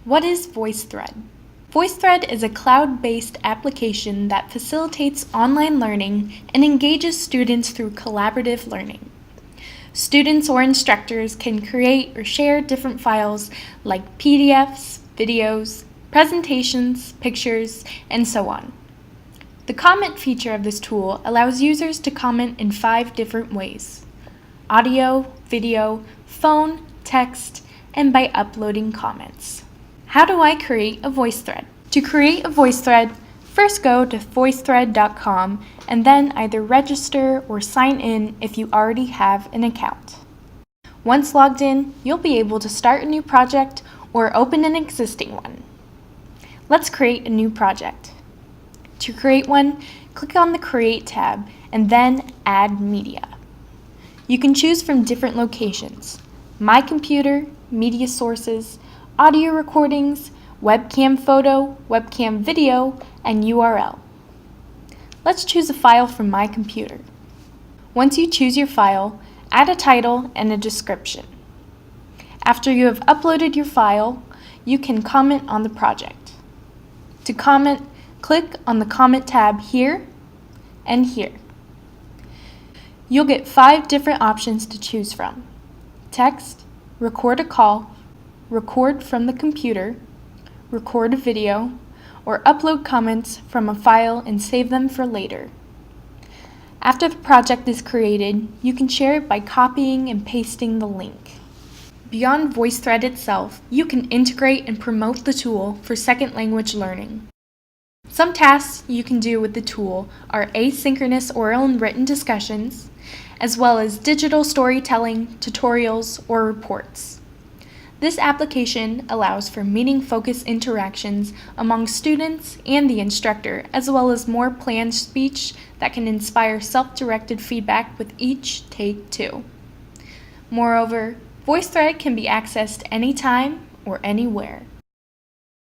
What is VoiceThread? VoiceThread is a cloud-based application that facilitates online learning and engages students through collaborative learning. Students or instructors can create or share different files like PDFs, videos, presentations, pictures, and so on. The comment feature of this tool allows users to comment in 5 different ways: audio, video, phone, text, and by uploading comments. How do I create a voice thread? To create a voice thread, first go to voicethread.com and then either register or sign in if you already have an account. Once logged in, you'll be able to start a new project or open an existing one. Let's create a new project. To create one, click on the Create tab and then Add Media. You can choose from different locations: My Computer, Media Sources, Audio Recordings, Webcam Photo, Webcam Video, and URL. Let's choose a file from My Computer. Once you choose your file, add a title and a description. After you have uploaded your file, you can comment on the project. To comment, click on the Comment tab here and here. You'll get 5 different options to choose from: text, record a call, record from the computer, record a video, or upload comments from a file and save them for later. After the project is created, you can share it by copying and pasting the link. Beyond VoiceThread itself, you can integrate and promote the tool for second language learning. Some tasks you can do with the tool are asynchronous oral and written discussions, as well as digital storytelling, tutorials, or reports. This application allows for meeting-focused interactions among students and the instructor, as well as more planned speech that can inspire self-directed feedback with each take too. Moreover, VoiceThread can be accessed anytime or anywhere.